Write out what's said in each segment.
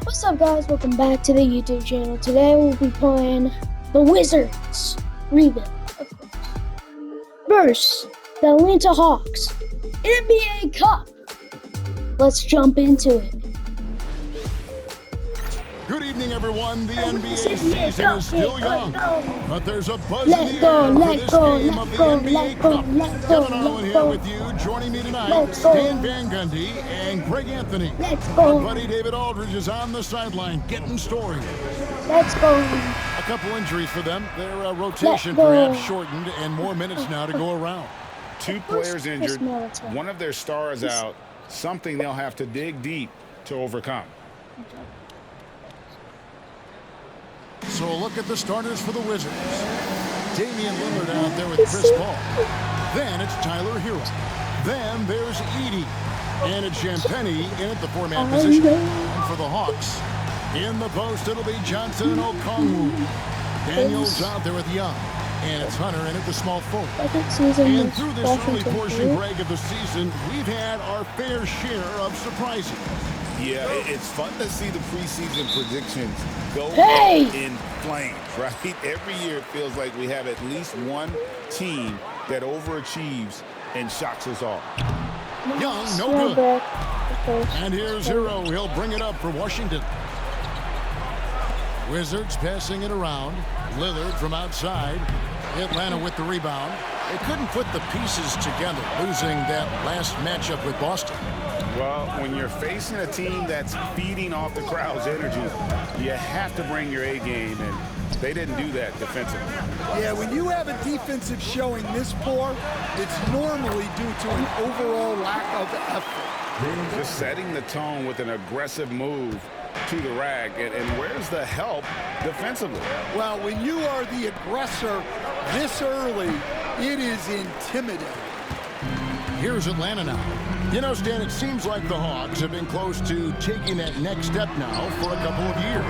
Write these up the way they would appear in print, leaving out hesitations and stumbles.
What's up, guys? Welcome back to the YouTube channel. Today we'll be playing the Wizards rebuild, of course. Versus the Atlanta Hawks NBA Cup. Let's jump into it. Good evening, everyone. The NBA season is still young, but there's a buzz in the air for this game of the NBA Cup. Kevin Harlan here with you. Joining me tonight, Stan Van Gundy and Greg Anthony. My buddy David Aldridge is on the sideline getting story. Let's go. A couple injuries for them. Their rotation perhaps shortened and more minutes now to go around. Two players injured, one of their stars out, something they'll have to dig deep to overcome. So look at the starters for the Wizards. Damian Lillard out there with Chris Paul. Then it's Tyler Hero. Then there's Edey. And it's Champagnie in at the four-man position. And for the Hawks, in the post, it'll be Johnson and Okongwu. Daniels out there with Young. And it's Hunter in at the small forward. And through this early portion, Greg, of the season, we've had our fair share of surprises. Yeah, it's fun to see the preseason predictions go in flames, right? Every year it feels like we have at least one team that overachieves and shocks us all. Young, no good. And here's Hero. He'll bring it up for Washington. Wizards passing it around. Lillard from outside. Atlanta with the rebound. They couldn't put the pieces together, losing that last matchup with Boston. Well, when you're facing a team that's feeding off the crowd's energy, you have to bring your A game, and they didn't do that defensively. Yeah, when you have a defensive showing this poor, it's normally due to an overall lack of effort. Just setting the tone with an aggressive move to the rack, and where's the help defensively? Well, when you are the aggressor this early, it is intimidating. Here's Atlanta now. You know, Stan, it seems like the Hawks have been close to taking that next step now for a couple of years.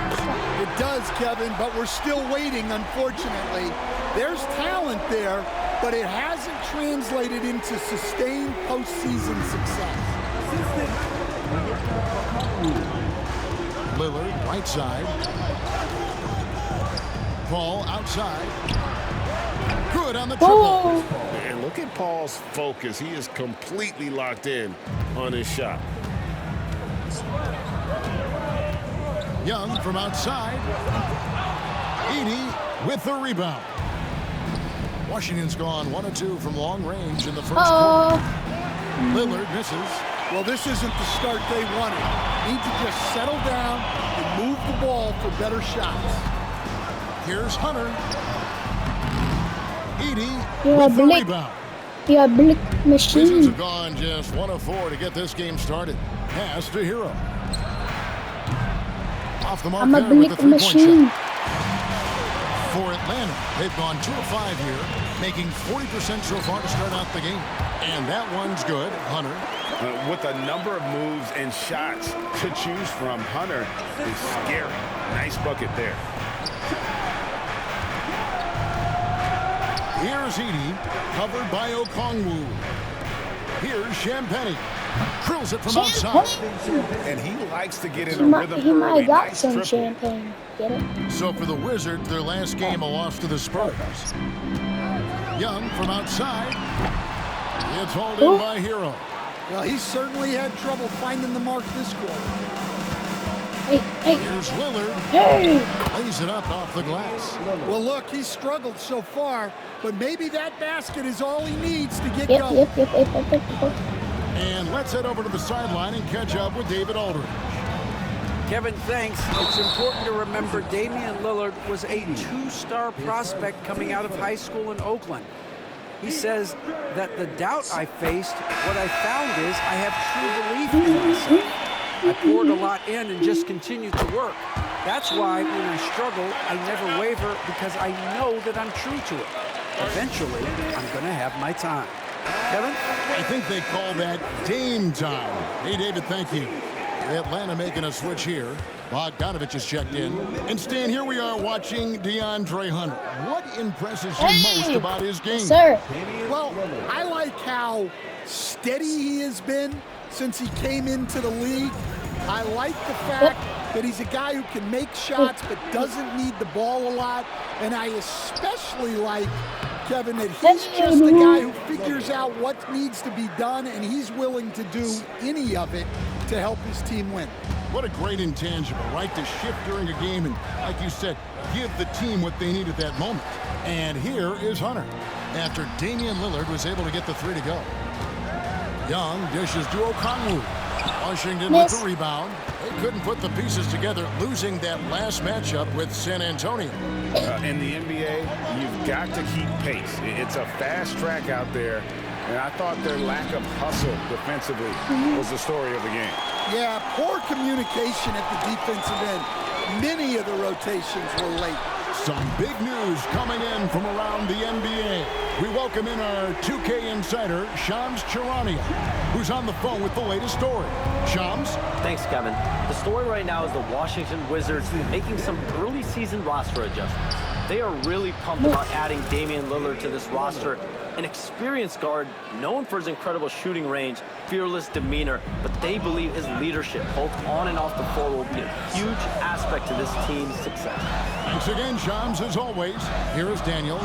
It does, Kevin, but we're still waiting, unfortunately. There's talent there, but it hasn't translated into sustained postseason success. Lillard, right side. Paul, outside. Good on the triple. And look at Paul's focus. He is completely locked in on his shot. Young from outside. Edey with the rebound. Washington's gone 1 of 2 from long range in the first quarter. Lillard misses. Well, this isn't the start they wanted. Need to just settle down and move the ball for better shots. Here's Hunter. Edey with the rebound. Yeah, blick Wizards machine. have gone just 1 of 4 to get this game started. Pass to Hero. Off the mark I'm a there with the blick machine. shot. For Atlanta, they've gone 2 of 5 here, making 40% so far to start out the game. And that one's good. Hunter. With a number of moves and shots to choose from, Hunter is scary. Nice bucket there. Here's Edey, covered by Okongwu. Here's Champagnie. Drills it from outside. And he likes to get in a rhythm He might early. have got Nice some triple. champagne. Get it? So for the Wizards, their last game, a loss to the Spurs. Young from outside. It's hauled in by Hero. Well, he certainly had trouble finding the mark this quarter. Hey. Here's Lillard. Hey. Lays it up off the glass. Well, look, he's struggled so far, but maybe that basket is all he needs to get Yep. going. And let's head over to the sideline and catch up with David Aldridge. Kevin, thanks. It's important to remember Damian Lillard was a 2-star prospect coming out of high school in Oakland. He says that the doubt I faced, what I found is I have true belief in myself. I poured a lot in and just continued to work. That's why when I struggle, I never waver because I know that I'm true to it. Eventually, I'm going to have my time. Kevin? I think they call that Dame time. Hey, David, thank you. Atlanta making a switch here. Bogdanovich is checked in. And Stan, here we are watching DeAndre Hunter. What impresses you most about his game? Sir. Well, I like how steady he has been since he came into the league. I like the fact that he's a guy who can make shots but doesn't need the ball a lot. And I especially like, Kevin, that he's just the guy who figures out what needs to be done, and he's willing to do any of it to help his team win. What a great intangible, right? To shift during a game and, like you said, give the team what they need at that moment. And here is Hunter, after Damian Lillard was able to get the three to go. Young dishes to Okongwu. Washington with the rebound. They couldn't put the pieces together, losing that last matchup with San Antonio. In the NBA, you've got to keep pace. It's a fast track out there, and I thought their lack of hustle defensively was the story of the game. Yeah, poor communication at the defensive end. Many of the rotations were late. Some big news coming in from around the NBA. We welcome in our 2K insider, Shams Charania, who's on the phone with the latest story. Shams? Thanks, Kevin. The story right now is the Washington Wizards making some early season roster adjustments. They are really pumped about adding Damian Lillard to this roster, an experienced guard known for his incredible shooting range, fearless demeanor, but they believe his leadership, both on and off the floor, will be a huge aspect to this team's success. Thanks again, Shams, as always. Here is Daniels,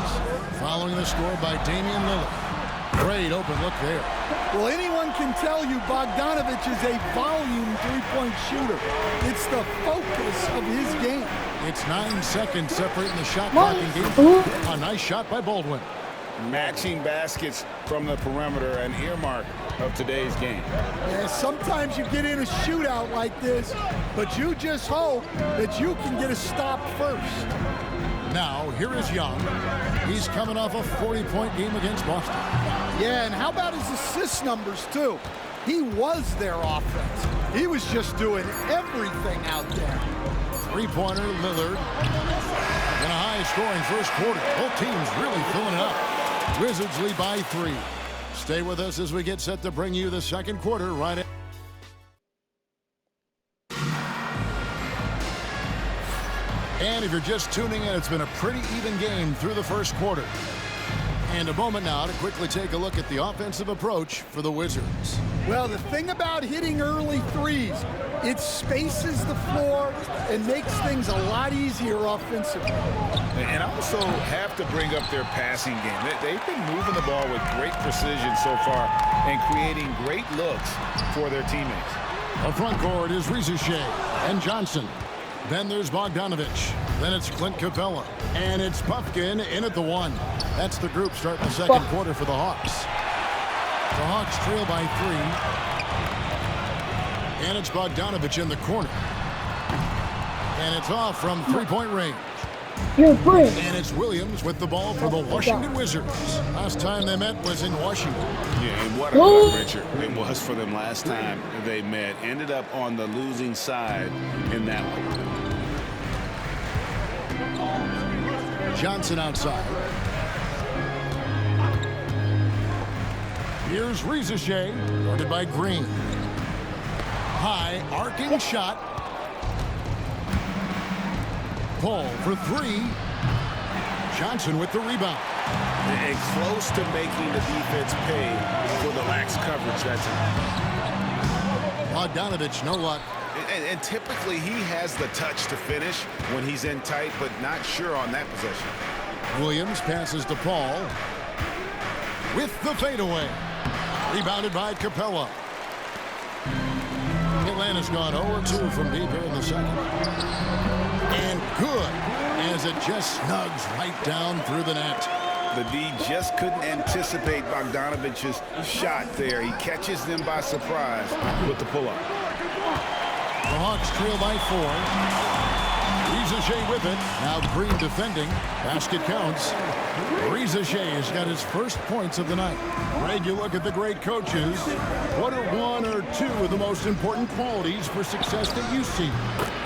following the score by Damian Lillard. Great open look there. Well, anyone can tell you Bogdanovich is a volume three-point shooter. It's the focus of his game. It's 9 seconds separating the shot clock and game. A nice shot by Baldwin. Matching baskets from the perimeter, an earmark of today's game. Yeah, sometimes you get in a shootout like this, but you just hope that you can get a stop first. Now, here is Young. He's coming off a 40-point game against Boston. Yeah, and how about his assist numbers, too? He was their offense. He was just doing everything out there. Three-pointer, Lillard. And a high-scoring first quarter. Both teams really filling it up. Wizards lead by 3. Stay with us as we get set to bring you the second quarter right at. And if you're just tuning in, it's been a pretty even game through the first quarter. And a moment now to quickly take a look at the offensive approach for the Wizards. Well, the thing about hitting early threes, it spaces the floor and makes things a lot easier offensively. And also have to bring up their passing game. They've been moving the ball with great precision so far and creating great looks for their teammates. The front court is Rizachet and Johnson. Then there's Bogdanovich. Then it's Clint Capella. And it's Puffkin in at the 1. That's the group starting the second quarter for the Hawks. The Hawks trail by 3. And it's Bogdanovich in the corner. And it's off from three-point range. And it's Williams with the ball for the Washington Wizards. Last time they met was in Washington. Yeah, and what a adventure it was for them last time they met. Ended up on the losing side in that one. Johnson outside. Here's Rizachet, guarded by Green. High, arcing shot. Paul for 3. Johnson with the rebound. And close to making the defense pay for the lax coverage. That's it. Bogdanovich, no luck. And typically he has the touch to finish when he's in tight, but not sure on that possession. Williams passes to Paul with the fadeaway. Rebounded by Capella. Atlanta's gone 0-2 from deep here in the second. And good, as it just snugs right down through the net. The D just couldn't anticipate Bogdanovich's shot there. He catches them by surprise with the pull-up. The Hawks trail by 4. Rizachet with it. Now Green defending. Basket counts. Rizachet has got his first points of the night. Greg, you look at the great coaches. What are 1 or 2 of the most important qualities for success that you see?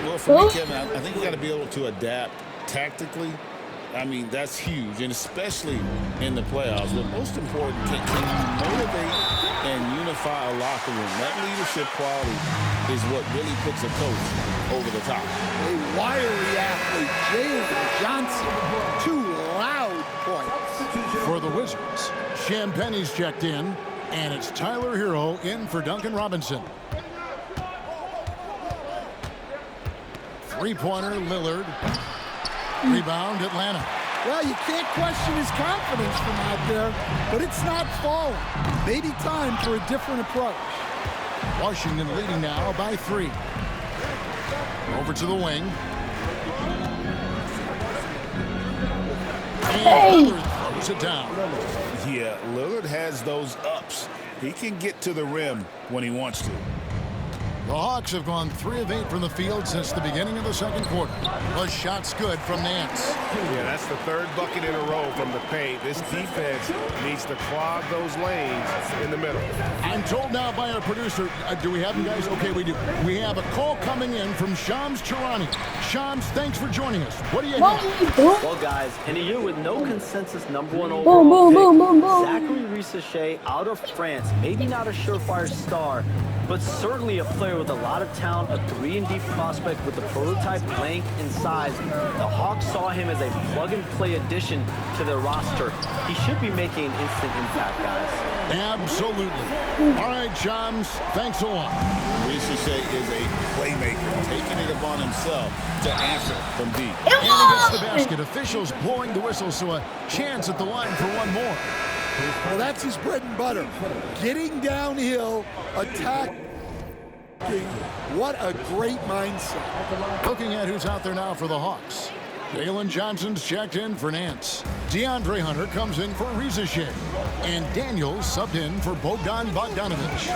Well, for me, Kevin, I think you got to be able to adapt tactically. I mean, that's huge, and especially in the playoffs. But most important, can you motivate and unify a locker room? That leadership quality is what really puts a coach over the top. A wiry athlete, Jalen Johnson, 2 loud points. For the Wizards, Champagne's checked in, and it's Tyler Hero in for Duncan Robinson. Three-pointer, Lillard. Rebound, Atlanta. Well, you can't question his confidence from out there, but it's not falling. Maybe time for a different approach. Washington leading now by 3. Over to the wing. And Lillard throws it down. Yeah, Lillard has those ups. He can get to the rim when he wants to. The Hawks have gone 3 of 8 from the field since the beginning of the second quarter. The shot's good from Nance. Yeah, that's the 3rd bucket in a row from the paint. This defense needs to clog those lanes in the middle. I'm told now by our producer, do we have you guys? Okay, we do. We have a call coming in from Shams Charania. Shams, thanks for joining us. What do you have? Well, guys, in a year with no consensus number 1 overall pick, Zachary Risacher out of France, maybe not a surefire star, but certainly a player with a lot of talent, a 3-and-D prospect with the prototype length and size. The Hawks saw him as a plug-and-play addition to their roster. He should be making an instant impact, guys. Absolutely. All right, Shams, thanks a lot. Risacher is a playmaker, taking it upon himself to answer from deep. And he gets the basket. Officials blowing the whistle, so a chance at the line for one more. Well, that's his bread and butter. Getting downhill, attacking. What a great mindset. Looking at who's out there now for the Hawks. Jalen Johnson's checked in for Nance. DeAndre Hunter comes in for Risacher. And Daniels subbed in for Bogdan Bogdanovic.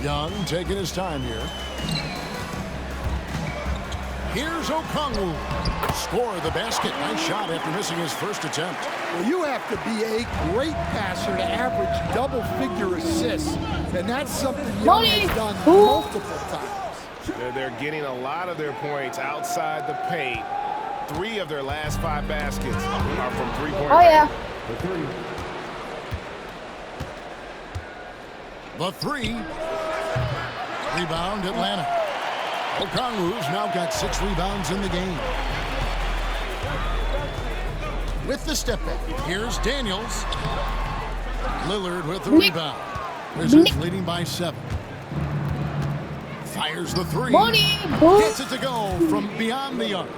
Young taking his time here. Here's Okongwu. Score the basket. Nice shot after missing his first attempt. Well, you have to be a great passer to average double-figure assists. And that's something Young has done multiple times. They're getting a lot of their points outside the paint. 3 of their last 5 baskets are from three-point. Oh, yeah. The 3. Rebound, Atlanta. Okongwu's now got 6 rebounds in the game. With the step back, here's Daniels. Lillard with the rebound. Wizards leading by 7. Fires the 3. Gets it to go from beyond the arc.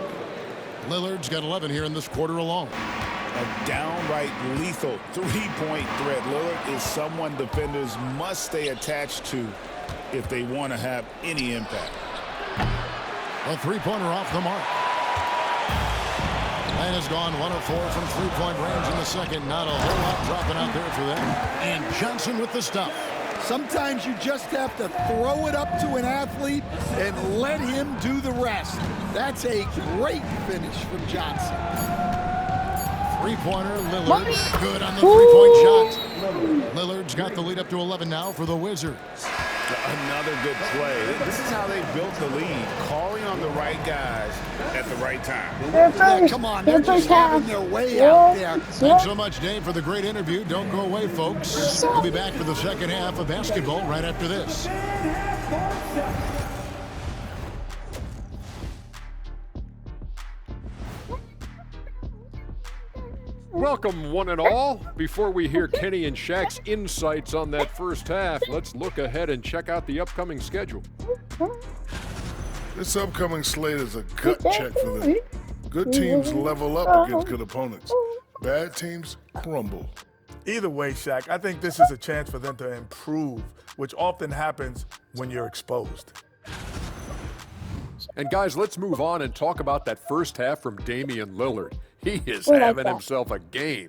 Lillard's got 11 here in this quarter alone. A downright lethal 3-point threat. Lillard is someone defenders must stay attached to if they want to have any impact. A 3-pointer off the mark. Atlanta's gone 1 of 4 from 3-point range in the second. Not a whole lot dropping out there for them. And Johnson with the stuff. Sometimes you just have to throw it up to an athlete and let him do the rest. That's a great finish from Johnson. 3-pointer, Lillard. Good on the 3-point shot. Lillard's got the lead up to 11 now for the Wizards. Another good play. This is how they built the lead, calling on the right guys at the right time. Yeah, come on, they're just having their way out there. Thanks so much, Dave, for the great interview. Don't go away, folks. We'll be back for the second half of basketball right after this. Welcome, one and all. Before we hear Kenny and Shaq's insights on that first half, let's look ahead and check out the upcoming schedule. This upcoming slate is a gut check for them. Good teams level up against good opponents. Bad teams crumble. Either way, Shaq, I think this is a chance for them to improve, which often happens when you're exposed. And guys, let's move on and talk about that first half from Damian Lillard. He is having himself a game.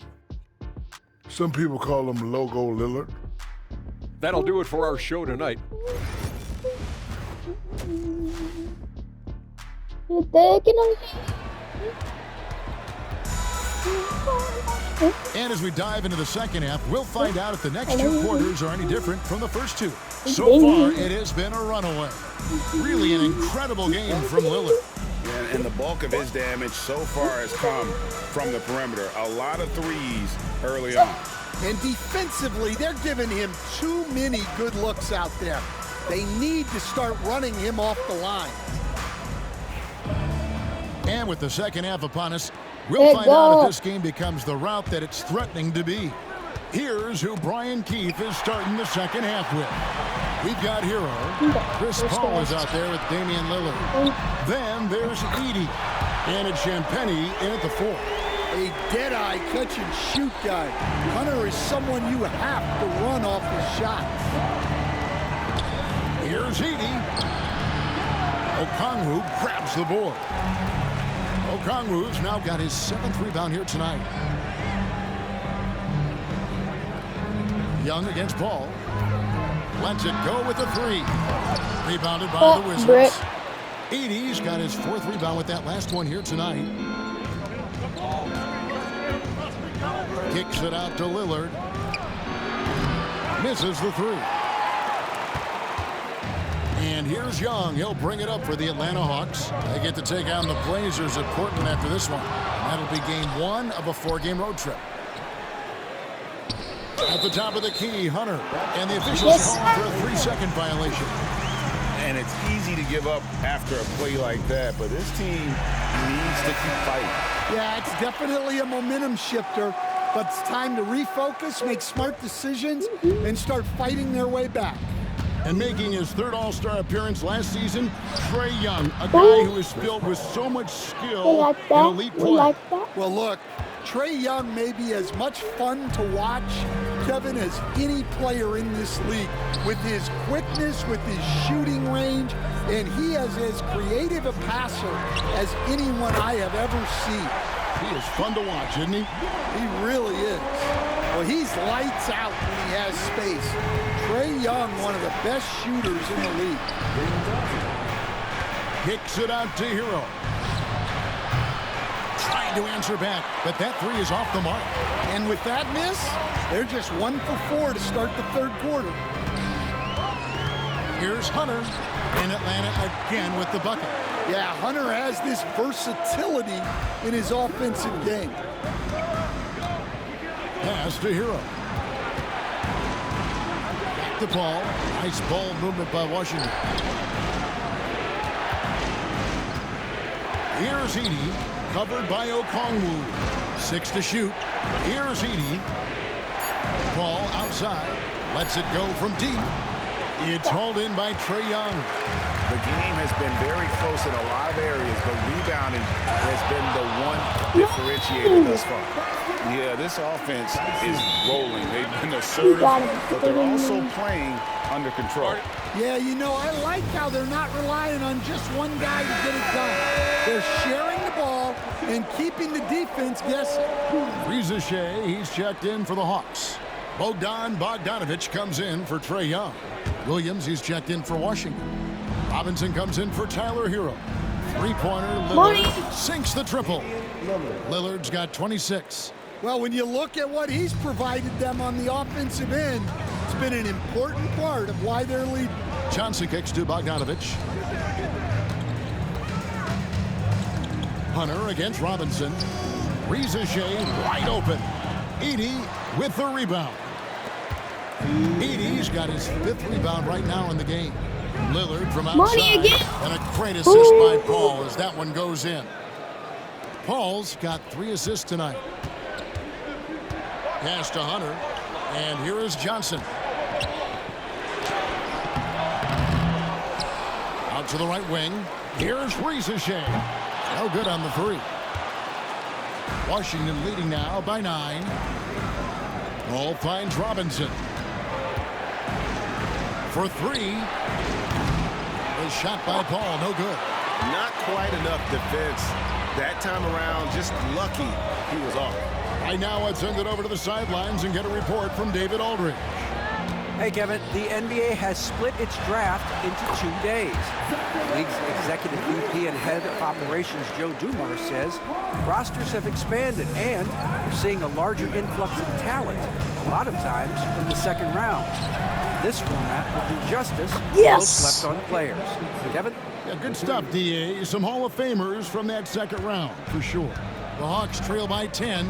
Some people call him Logo Lillard. That'll do it for our show tonight. And as we dive into the second half, we'll find out if the next 2 quarters are any different from the first 2. So far, it has been a runaway. Really an incredible game from Lillard. And the bulk of his damage so far has come from the perimeter. A lot of threes early on. And defensively, they're giving him too many good looks out there. They need to start running him off the line. And with the second half upon us, we'll find out if this game becomes the route that it's threatening to be. Here's who Brian Keefe is starting the second half with. We've got Hero. Chris Paul is out there with Damian Lillard. Then there's Edey. And it's Champagnie in at the 4. A dead-eye catch-and-shoot guy. Hunter is someone you have to run off his shots. Here's Edey. Okongwu grabs the board. Okongwu's now got his 7th rebound here tonight. Young against Paul. Lets it go with the 3. Rebounded by the Wizards. Edey's got his 4th rebound with that last one here tonight. Kicks it out to Lillard. Misses the 3. And here's Young. He'll bring it up for the Atlanta Hawks. They get to take on the Blazers at Portland after this one. That'll be game 1 of a 4-game road trip. At the top of the key, Hunter. And the officials call for a 3-second violation. And it's easy to give up after a play like that, but this team needs to keep fighting. Yeah, it's definitely a momentum shifter, but it's time to refocus, make smart decisions, and start fighting their way back. And making his 3rd All-Star appearance last season, Trae Young, a guy who is filled with so much skill and elite play. Well, look, Trae Young may be as much fun to watch, Kevin, as any player in this league. With his quickness, with his shooting range, and he is as creative a passer as anyone I have ever seen. He is fun to watch, isn't he? He really is. Well, he's lights out when he has space. Trae Young, one of the best shooters in the league. Kicks it out to Hero. Trying to answer back, but that 3 is off the mark. And with that miss, they're just 1 for 4 to start the 3rd quarter. Here's Hunter in Atlanta again with the bucket. Yeah, Hunter has this versatility in his offensive game. Pass to Hero. Back to Paul. Nice ball movement by Washington. Here's Edey, covered by Okongwu. 6 to shoot. Here's Edey. Paul outside. Lets it go from deep. It's hauled in by Trae Young. The game has been very close in a lot of areas, but rebounding has been the one differentiator thus far. Yeah, this offense is rolling. They've been assertive, but they're also playing under control. Yeah, you know, I like how they're not relying on just one guy to get it done. They're sharing the ball and keeping the defense guessing. Reza Shea, he's checked in for the Hawks. Bogdan Bogdanovic comes in for Trae Young. Williams, he's checked in for Washington. Robinson comes in for Tyler Hero. 3-pointer, Lillard sinks the triple. Lillard's got 26. Well, when you look at what he's provided them on the offensive end, it's been an important part of why they're leading. Johnson kicks to Bogdanovic. Hunter against Robinson. Reza Shea wide open. Edey with the rebound. Edey's got his 5th rebound right now in the game. Lillard from outside. And a great assist by Paul as that one goes in. Paul's got 3 assists tonight. Pass to Hunter. And here is Johnson. Out to the right wing. Here's Reza Shea. No good on the 3. Washington leading now by 9. Paul finds Robinson. For 3. A shot by Paul, no good. Not quite enough defense that time around. Just lucky he was off. Right now, let's send it over to the sidelines and get a report from David Aldridge. Hey, Kevin, the NBA has split its draft into 2 days. The league's executive VP and head of operations, Joe Dumars, says rosters have expanded and we're seeing a larger influx of talent, a lot of times from the 2nd round. This format will do justice to those slept-on players. Kevin? Yeah, good stuff, DA. Some Hall of Famers from that 2nd round, for sure. The Hawks trail by 10.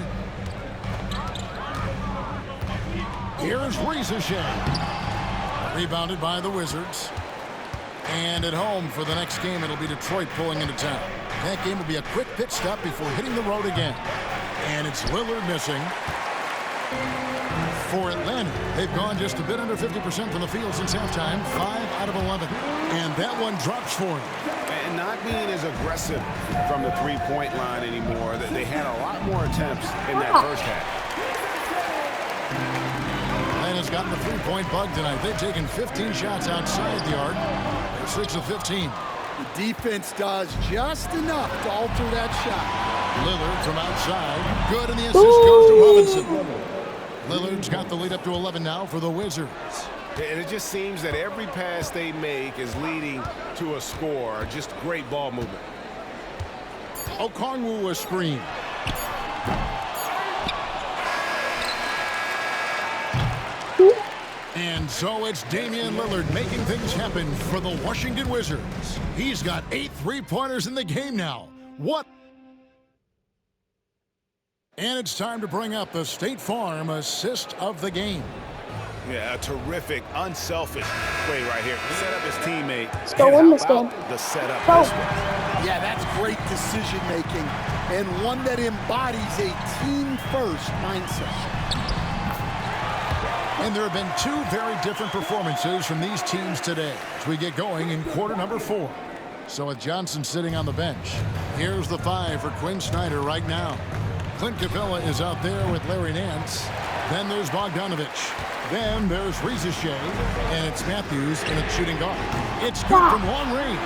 Here's Reza Shea. Rebounded by the Wizards. And at home for the next game, it'll be Detroit pulling into town. That game will be a quick pit stop before hitting the road again. And it's Lillard missing. For Atlanta, they've gone just a bit under 50% from the field since halftime, 5 out of 11. And that one drops for him. And not being as aggressive from the three-point line anymore. They had a lot more attempts in that first half. Atlanta's gotten the three-point bug tonight. They've taken 15 shots outside the arc. They're 6 of 15. The defense does just enough to alter that shot. Lillard from outside. Good, and the assist goes to Robinson. Lillard's got the lead up to 11 now for the Wizards. And it just seems that every pass they make is leading to a score. Just great ball movement. Okongwu a screen. And so it's Damian Lillard making things happen for the Washington Wizards. He's got 8 three-pointers in the game now. What? And it's time to bring up the State Farm assist of the game. Yeah, a terrific, unselfish play right here. Set up his teammate. Let's go win this game. The setup. Go. Yeah, that's great decision-making and one that embodies a team-first mindset. And there have been 2 very different performances from these teams today as we get going in quarter number 4. So with Johnson sitting on the bench, here's the 5 for Quinn Snyder right now. Clint Capella is out there with Larry Nance. Then there's Bogdanovich. Then there's Riziche, and it's Matthews in a shooting guard. It's good from long range.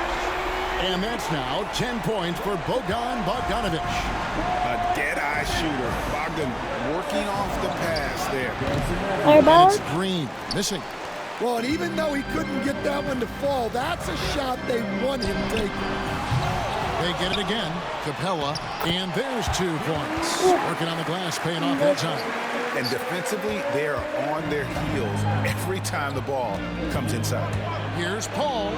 And that's now 10 points for Bogdanovich. A dead-eye shooter. Bogdan working off the pass there. And it's Green missing. Well, and even though he couldn't get that one to fall, that's a shot they want him taking. They get it again. Capella, and there's 2 points. Working on the glass, paying off that time. And defensively, they are on their heels every time the ball comes inside. Here's Paul.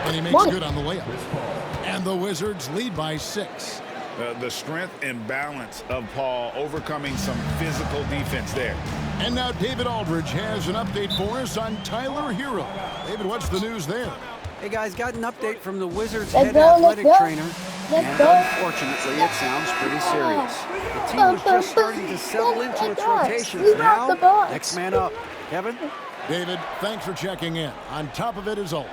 And he makes good on the layup. And the Wizards lead by 6. The strength and balance of Paul overcoming some physical defense there. And now David Aldridge has an update for us on Tyler Hero. David, what's the news there? Hey guys, got an update from the Wizards head athletic trainer. And unfortunately, it sounds pretty serious. The team was just starting to settle into its rotations. Now, next man up. Kevin? David, thanks for checking in. On top of it as always.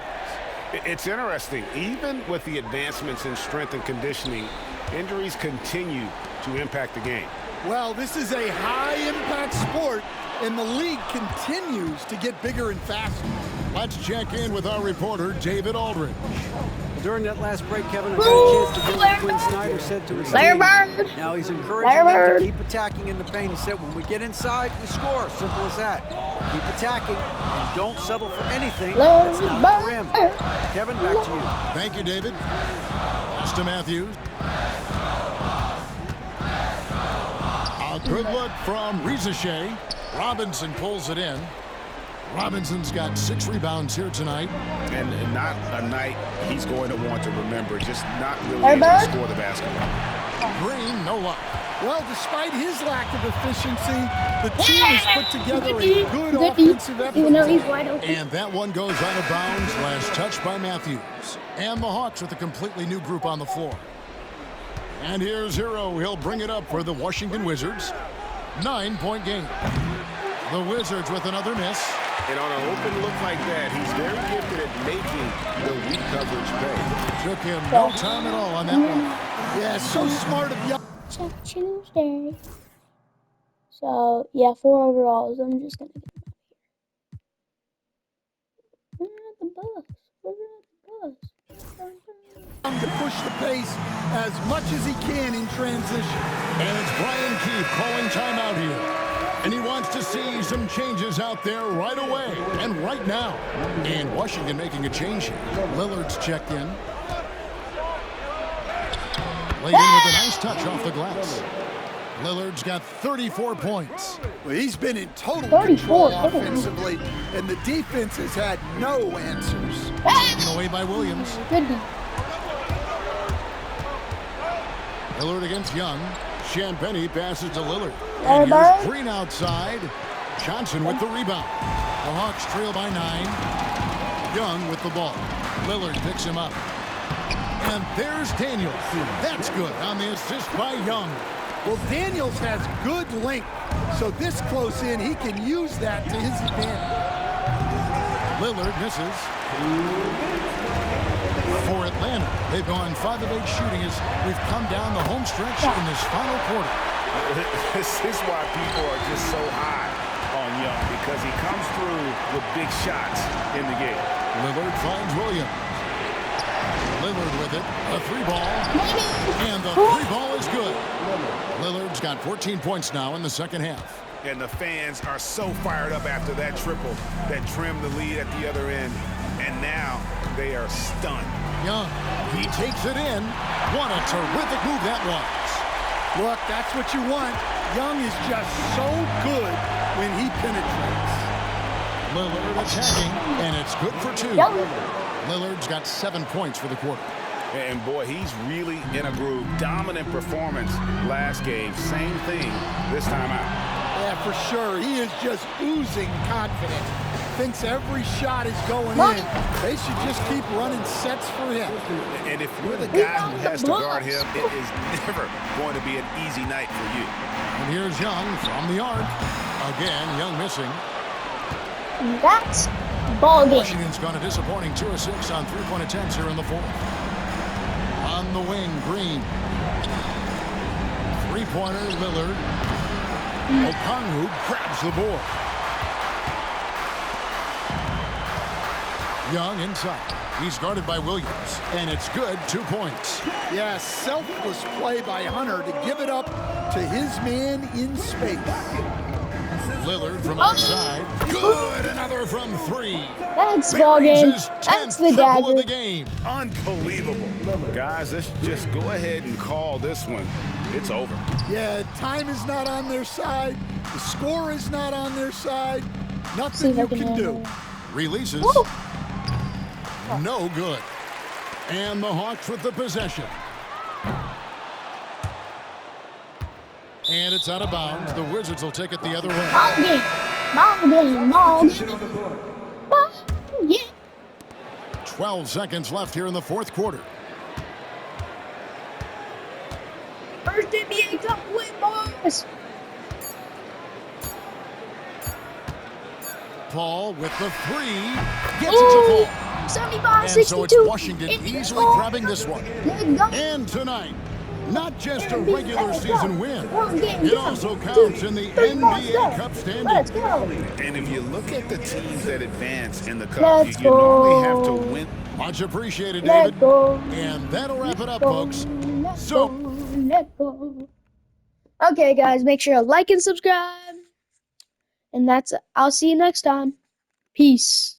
It's interesting. Even with the advancements in strength and conditioning, injuries continue to impact the game. Well, this is a high-impact sport, and the league continues to get bigger and faster. Let's check in with our reporter, David Aldridge. During that last break, Kevin, I got a chance to hear what Quinn Snyder said to his team. Now he's encouraging them to keep attacking in the paint. He said, when we get inside, we score. Simple as that. Keep attacking and don't settle for anything that's not the rim. Kevin, back to you. Thank you, David. Pass to Matthews. A good look from Riziche. Robinson pulls it in. Robinson's got 6 rebounds here tonight. And not a night he's going to want to remember. Just not really able to score the basketball. Green, no luck. Well, despite his lack of efficiency, the team has put together a good offensive effort. Even though he's wide open. And that one goes out of bounds. Last touch by Matthews. And the Hawks with a completely new group on the floor. And here's Hero. He'll bring it up for the Washington Wizards. 9-point game. The Wizards with another miss. And on an open look like that, he's very gifted at making the weak coverage pay. Took him no time at all on that one. Yeah, so smart of Young. Check Tuesday. So, yeah, 4 overalls. I'm just going to get them out of here. We're at the bus. To push the pace as much as he can in transition. And it's Brian Keefe calling timeout here. And he wants to see some changes out there right away and right now. And Washington making a change here. Lillard's checked in. Laid in with a nice touch off the glass. Lillard's got 34 points. Well, he's been in total control offensively, and the defense has had no answers. Taken away by Williams. Lillard against Young. Champagnie passes to Lillard. And here's Green outside. Johnson with the rebound. The Hawks trail by 9. Young with the ball. Lillard picks him up. And there's Daniels. That's good on the assist by Young. Well, Daniels has good length, so this close in, he can use that to his advantage. Lillard misses. For Atlanta, they've gone 5 of 8 shooting as we've come down the home stretch in this final quarter. This is why people are just so high on Young, because he comes through with big shots in the game. Lillard finds Williams. Lillard with it, a 3-ball, and the 3-ball is good. Lillard's got 14 points now in the second half. And the fans are so fired up after that triple that trimmed the lead at the other end. And now they are stunned. Young, he takes it in. What a terrific move that was. Look, that's what you want. Young is just so good when he penetrates. Lillard attacking, and it's good for 2. Lillard's got 7 points for the quarter. And boy, he's really in a groove. Dominant performance last game. Same thing this time out. Yeah, for sure. He is just oozing confidence. Thinks every shot is going in. They should just keep running sets for him. And if you're the guy who has to guard him, it is never going to be an easy night for you. And here's Young from the arc. Again, Young missing. That's ball game. Washington's gone a disappointing 2 of 6 on 3-point attempts here in the fourth. On the wing, Green. 3-pointer, Lillard. Okongwu grabs the board. Young inside. He's guarded by Williams, and it's good. 2 points. Yeah, selfless play by Hunter to give it up to his man in space. Lillard from outside. Good. Another from 3. That's ball game. That's the triple of the dagger. game. Unbelievable. Guys, let's just go ahead and call this one. It's over. Yeah, time is not on their side. The score is not on their side. Nothing you can do. Releases. Woo. No good. And the Hawks with the possession. And it's out of bounds. The Wizards will take it the other way. Ball game. Ball game. Ball game. Ball game. 12 seconds left here in the fourth quarter. First NBA Cup win, boys. Paul with the 3. Gets it to fall. 75, And 62. so it's Washington easily grabbing this one. And tonight, not just a regular season win, it also counts in the NBA Cup standings. Let's go. And if you look at the teams that advance in the Cup, you normally have to win. Much appreciated, Let David. go. And that'll wrap it up, Let folks. go. So, Let go. Okay, guys, make sure to like and subscribe. And that's it. I'll see you next time. Peace.